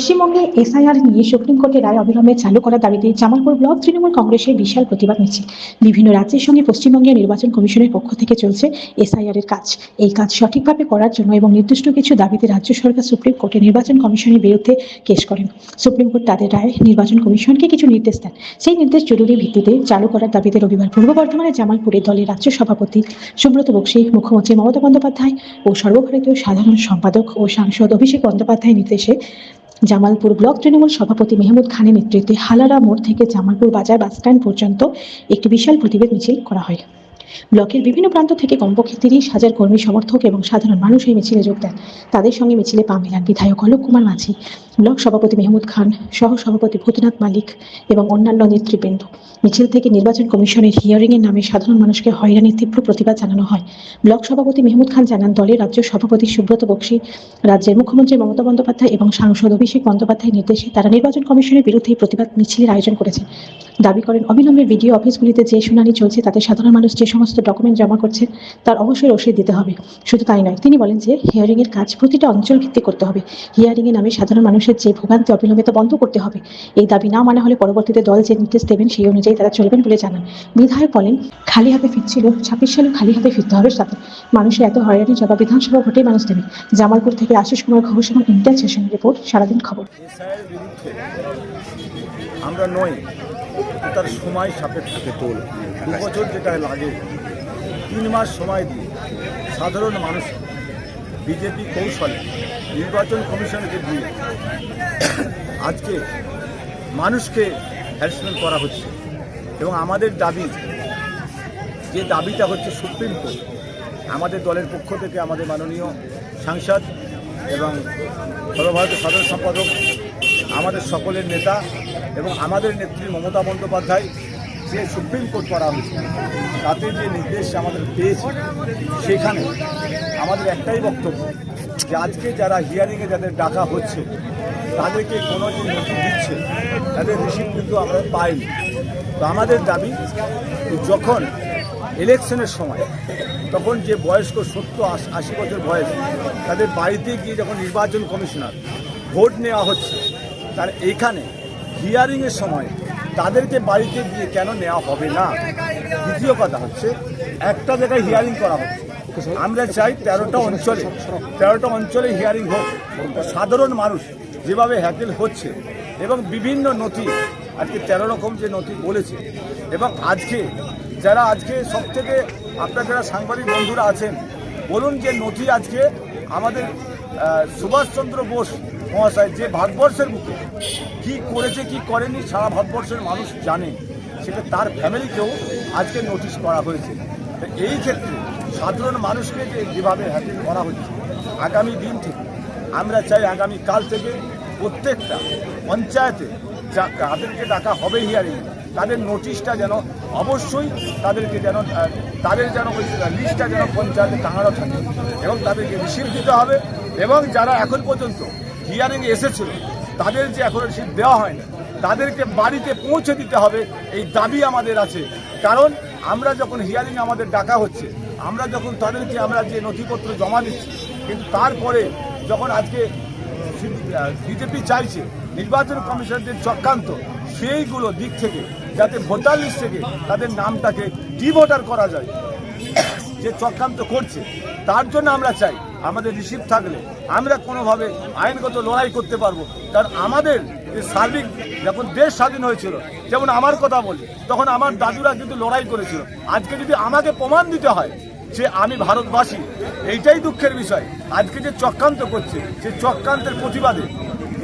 পশ্চিমবঙ্গে এসআইআর নিয়ে সুপ্রিম কোর্টের রায় অবিলম্বে চালু করার দাবিতে জামালপুর ব্লক তৃণমূল কংগ্রেসের বিশাল প্রতিবাদ মিছিল। বিভিন্ন রাজ্যের সঙ্গে পশ্চিমবঙ্গের নির্বাচন কমিশনের পক্ষ থেকে চলছে এসআইআর এর কাজ। এই কাজ সঠিকভাবে করার জন্য এবং নির্দিষ্ট কিছু দাবিতে রাজ্য সরকার সুপ্রিম কোর্টে নির্বাচন কমিশনের বিরুদ্ধে কেস করেন। সুপ্রিম কোর্ট তাদের রায়ে নির্বাচন কমিশনকে কিছু নির্দেশ দেন। সেই নির্দেশ জরুরি ভিত্তিতে চালু করার দাবিতে রবিবার পূর্ব বর্ধমানের জামালপুরে দলের রাজ্য সভাপতি সুব্রত বক্সী, মুখ্যমন্ত্রী মমতা বন্দ্যোপাধ্যায় ও সর্বভারতীয় সাধারণ সম্পাদক ও সাংসদ অভিষেক বন্দ্যোপাধ্যায়ের নির্দেশে জামালপুর ব্লক তৃণমূল সভাপতি মেহমুদ খানের নেতৃত্বে হালারা মোড় থেকে জামালপুর বাজার বাসস্ট্যান্ড পর্যন্ত একটি বিশাল প্রতিবাদ মিছিল করা হয়। ব্লকের বিভিন্ন প্রান্ত থেকে কমপক্ষে 30,000 কর্মী সমর্থক এবং সাধারণ মানুষ এই মিছিলে যোগ দেন। তাদের সঙ্গে মিছিলে পা মেলান বিধায়ক অলোক কুমার মাঝি, ব্লক সভাপতি মেহমুদ খান, সহ সভাপতি ভূতনাথ মালিক এবং অন্যান্য নেতৃবৃন্দ। মিছিল থেকে নির্বাচন কমিশনের হিয়ারিং এর নামে সাধারণ মানুষকে হয়রানির তীব্র প্রতিবাদ জানানো হয়। ব্লক সভাপতি মেহমুদ খান জানান, দলের রাজ্য সভাপতি সুব্রত বক্সী, রাজ্যের মুখ্যমন্ত্রী মমতা বন্দ্যোপাধ্যায় এবং সাংসদ অভিষেক বন্দ্যোপাধ্যায়ের নির্দেশে তারা নির্বাচন কমিশনের বিরুদ্ধে প্রতিবাদ মিছিলের আয়োজন করেছেন। দাবি করেন, অবিলম্বে ভিডিও অফিসগুলিতে যে শুনানি চলছে তাতে সাধারণ মানুষ যে সমস্ত ডকুমেন্ট জমা করছে তার অবশ্যই রসিদ দিতে হবে। শুধু তাই নয়, তিনি বলেন যে হিয়ারিং এর কাজ প্রতিটা অঞ্চল ভিত্তিক করতে হবে। হিয়ারিং এর নামে সাধারণ মানুষের যে ভোগান্তি অবিলম্বে বন্ধ করতে হবে। এই দাবি না মানা হলে পরবর্তীতে দল যে নির্দেশ দেবেন সেই অনুযায়ী তারা চলবেন বলে জানান। বিধায়ক বলেন, খালি হাতে ফিরছিল, 26 সালে খালি হাতে ফিরতে হবে তাদের। মানুষের এত হয়রানি জবাব বিধানসভা ভোটেই মানুষ দেবে। জামালপুর থেকে আশিস কুমার ঘোষ এবং ইন্টার সেশন রিপোর্ট, সারাদিন খবর। আমরা নই, তার সময় সাপেক্ষে তোল 2 বছর যেটা লাগে 3 মাস সময় দিয়ে সাধারণ মানুষ বিজেপি কৌশলে নির্বাচন কমিশনকে দিয়ে আজকে মানুষকে হ্যারাসমেন্ট করা হচ্ছে। এবং আমাদের দাবি, যে দাবিটা হচ্ছে সুপ্রিম কোর্ট, আমাদের দলের পক্ষ থেকে আমাদের মাননীয় সাংসদ এবং সর্বভারতীয় সাধারণ সম্পাদক, আমাদের সকলের নেতা এবং আমাদের নেত্রী মমতা বন্দ্যোপাধ্যায় যে সুপ্রিম কোর্ট করা হয়েছে তাতে যে নির্দেশ আমাদের পেয়েছে, সেখানে আমাদের একটাই বক্তব্য যে আজকে যারা হিয়ারিংয়ে যাদের ডাকা হচ্ছে তাদেরকে কোনো যে নথি দিচ্ছে তাদের রিসিভ কিন্তু আমরা পাইনি। তো আমাদের দাবি, যখন ইলেকশনের সময় তখন যে বয়স্ক 70-80 বছর বয়স তাদের বাড়িতে গিয়ে যখন নির্বাচন কমিশনার ভোট নেওয়া হচ্ছে, তার এইখানে হিয়ারিংয়ের সময় তাদেরকে বাড়িতে গিয়ে কেন নেওয়া হবে না? দ্বিতীয় কথা হচ্ছে, একটা জায়গায় হিয়ারিং করা হচ্ছে, আমরা চাই 13টা অঞ্চলে হিয়ারিং হোক। সাধারণ মানুষ যেভাবে হ্যাকেল হচ্ছে এবং বিভিন্ন নথি, আজকে 13 রকম যে নথি বলেছে, এবং আজকে সব থেকে আপনার যারা সাংবাদিক বন্ধুরা আছেন বলুন যে নথি আজকে আমাদের সুভাষচন্দ্র বোস মহাশয় যে ভারতবর্ষের বুকে কী করেছে কী করেনি সারা ভারতবর্ষের মানুষ জানে, সেটা তার ফ্যামিলিকেও আজকে নোটিশ করা হয়েছে। এই ক্ষেত্রে সাধারণ মানুষকে যেভাবে হ্যাকেল করা হচ্ছে, আগামী দিন থেকে আমরা চাই আগামী কাল থেকে প্রত্যেকটা পঞ্চায়েতে যাদেরকে ডাকা হবে হিয়ারিং, তাদের নোটিশটা যেন অবশ্যই তাদের যেন ওই লিস্টটা যেন পঞ্চায়েতে টাঙানো থাকে এবং তাদেরকে রিসিভ দিতে হবে। এবং যারা এখন পর্যন্ত হিয়ারিংয়ে এসেছিল তাদের যে এখনও রিসিভ দেওয়া হয়নি তাদেরকে বাড়িতে পৌঁছে দিতে হবে, এই দাবি আমাদের আছে। কারণ আমরা যখন হিয়ারিং আমাদের ডাকা হচ্ছে, আমরা যখন তাদেরকে আমরা যে নথিপত্র জমা দিচ্ছি, কিন্তু তারপরে যখন আজকে বিজেপি চাইছে নির্বাচন কমিশনের চক্রান্ত, সেইগুলো দিক থেকে যাতে ভোটার লিস্ট থেকে তাদের নামটাকে ডিভোটার করা যায়, যে চক্রান্ত করছে, তার জন্য আমরা চাই আমাদের রিসিভ থাকলে আমরা কোনোভাবে আইনগত লড়াই করতে পারবো। কারণ আমাদের যে সার্বিক যখন দেশ স্বাধীন হয়েছিল, যেমন আমার কথা বলি, তখন আমার দাদুরা কিন্তু লড়াই করেছিল। আজকে যদি আমাকে প্রমাণ দিতে হয় যে আমি ভারতবাসী, এইটাই দুঃখের বিষয়। আজকে যে চক্রান্ত করছে, সেই চক্রান্তের প্রতিবাদে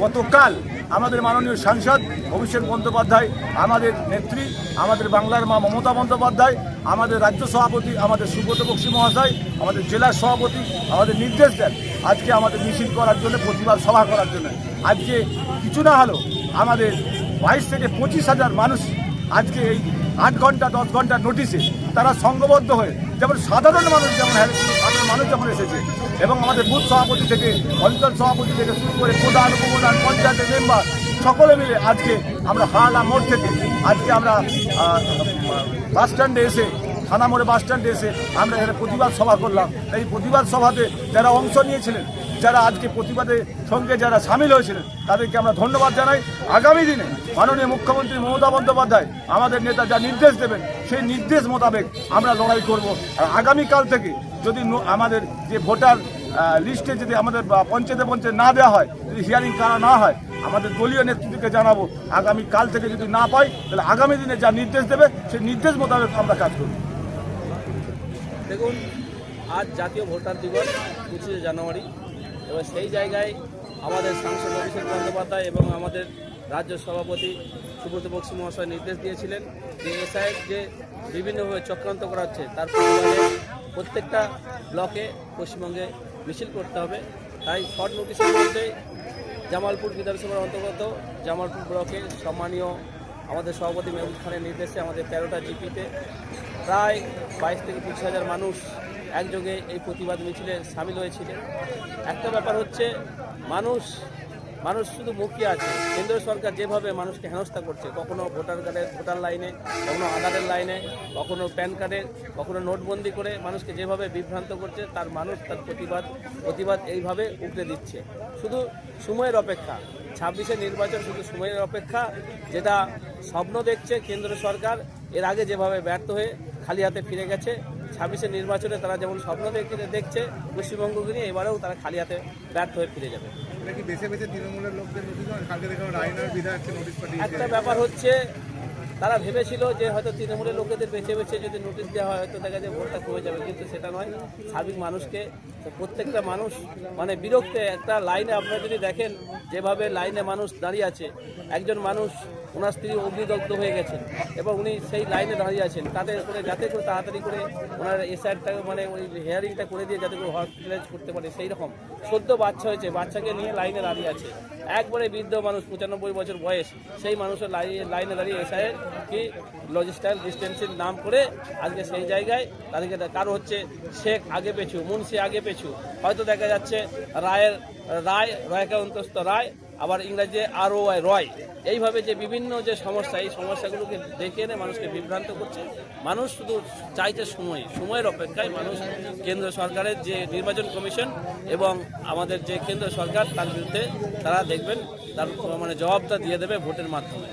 গতকাল আমাদের মাননীয় সাংসদ অভিষেক বন্দ্যোপাধ্যায়, আমাদের নেত্রী, আমাদের বাংলার মা মমতা বন্দ্যোপাধ্যায়, আমাদের রাজ্য সভাপতি আমাদের সুব্রত বক্সী মহাশয়, আমাদের জেলার সভাপতি আমাদের নির্দেশ দেন আজকে আমাদের মিছিল করার জন্য, প্রতিবাদ সভা করার জন্য। আজকে কিছু না হলেও আমাদের 22 থেকে 25,000 মানুষ আজকে এই 8 ঘন্টা 10 ঘন্টার নোটিশে তারা সংঘবদ্ধ হয়ে, যেমন সাধারণ মানুষ যেমন এসেছে, এবং আমাদের বুথ সভাপতি থেকে অঞ্চল সভাপতি থেকে শুরু করে প্রধান উপপ্রধান পঞ্চায়েতের মেম্বার সকলে মিলে আজকে আমরা হাওড়া মোড় থেকে আজকে আমরা বাসস্ট্যান্ডে এসে, থানা মোড়ে বাসস্ট্যান্ডে এসে আমরা এখানে প্রতিবাদ সভা করলাম। এই প্রতিবাদ সভাতে যারা অংশ নিয়েছিলেন যারা আজকে প্রতিবাদের সঙ্গে যারা সামিল হয়েছিলেন তাদেরকে আমরা ধন্যবাদ জানাই। আগামী দিনে মাননীয় মুখ্যমন্ত্রী মমতা বন্দ্যোপাধ্যায় আমাদের নেতা যা নির্দেশ দেবেন সেই নির্দেশ মোতাবেক আমরা লড়াই করব। আর আগামীকাল থেকে যদি আমাদের যে ভোটার লিস্টে যদি আমাদের পঞ্চায়েতে না দেওয়া হয়, যদি হিয়ারিং করা না হয়, আমাদের দলীয় নেতৃত্বকে জানাবো আগামী কাল থেকে যদি না পাই তাহলে আগামী দিনে যা নির্দেশ দেবে সেই নির্দেশ মোতাবেক আমরা কাজ করব। দেখুন, আজ জাতীয় ভোটার দিবস 25শে জানুয়ারি, এবং সেই জায়গায় আমাদের সাংসদ অভিষেক বন্দ্যোপাধ্যায় এবং আমাদের রাজ্য সভাপতি সুব্রত বক্সী মহাশয় নির্দেশ দিয়েছিলেন যে এসআইয়ের যে বিভিন্নভাবে চক্রান্ত করা হচ্ছে তার প্রতিবাদে প্রত্যেকটা ব্লকে পশ্চিমবঙ্গে মিছিল করতে হবে। তাই শর্ট নোটিশের মধ্যে জামালপুর বিধানসভার অন্তর্গত জামালপুর ব্লকে সম্মানীয় আমাদের সভাপতি মেহবুব খানের নির্দেশে আমাদের 13টা জিপিতে প্রায় 22 থেকে 25 হাজার মানুষ একযোগে এই প্রতিবাদ মিছিলে সামিল হয়েছিলেন। একটা ব্যাপার হচ্ছে মানুষ শুধু মুখিয়ে আছে। কেন্দ্র সরকার যেভাবে মানুষকে হেনস্থা করছে, কখনো ভোটার লাইনে, কখনো আধারের লাইনে, কখনো প্যান কার্ডে, কখনো নোটবন্দি করে মানুষকে যেভাবে বিভ্রান্ত করছে, তার মানুষ তার প্রতিবাদ এইভাবে উগড়ে দিচ্ছে। শুধু সময়ের অপেক্ষা, 26শে নির্বাচন শুধু সময়ের অপেক্ষা। যেটা স্বপ্ন দেখছে কেন্দ্র সরকার, এর আগে যেভাবে ব্যর্থ হয়ে খালি হাতে ফিরে গেছে, 26শে নির্বাচনে তারা যেমন স্বপ্ন দেখছে পশ্চিমবঙ্গকে নিয়ে, এবারেও তারা খালি হাতে ব্যর্থ হয়ে ফিরে যাবে। তৃণমূলের লোকদের নোটিশ একটা ব্যাপার হচ্ছে, তারা ভেবেছিল যে হয়তো তৃণমূলের লোকেদের বেছে বেছে যদি নোটিশ দেওয়া হয় হয়তো দেখা যায় ভোটটা কমে যাবে, কিন্তু সেটা নয়। সার্বিক মানুষকে, প্রত্যেকটা মানুষ মানে বিরক্ত। একটা লাইনে আপনারা যদি দেখেন যেভাবে লাইনে মানুষ দাঁড়িয়ে আছে, একজন মানুষ ওনার স্ত্রী অগ্নিদগ্ধ হয়ে গেছেন এবং উনি সেই লাইনে দাঁড়িয়ে আছেন, যাতে করে তাড়াতাড়ি করে ওনার এসআইআরটা মানে ওই হিয়ারিংটা করে দিয়ে যাতে করে হসপিটালাইজ করতে পারে। সেই রকম সদ্য বাচ্চা হয়েছে, বাচ্চাকে নিয়ে লাইনে দাঁড়িয়ে আছে। একবারে বৃদ্ধ মানুষ, 95 বছর বয়স, সেই মানুষের লাইনে দাঁড়িয়ে এসআইআর কি লজিস্টাইল ডিস্টেন্সের নাম করে আজকে সেই জায়গায় তাদেরকে, কারো হচ্ছে শেখ আগে পেছু, মুন্সি আগে পেছু, হয়তো দেখা যাচ্ছে রায়কে অন্তস্থ রায়, আবার ইংরাজি ROY রয়। এইভাবে যে বিভিন্ন যে সমস্যা, এই সমস্যাগুলোকে দেখে এনে মানুষকে বিভ্রান্ত করছে। মানুষ শুধু চাইছে সময়ের অপেক্ষায় মানুষ কেন্দ্র সরকারের যে নির্বাচন কমিশন এবং আমাদের যে কেন্দ্র সরকার তার বিরুদ্ধে তারা দেখবেন তার মানে জবাবটা দিয়ে দেবে ভোটের মাধ্যমে।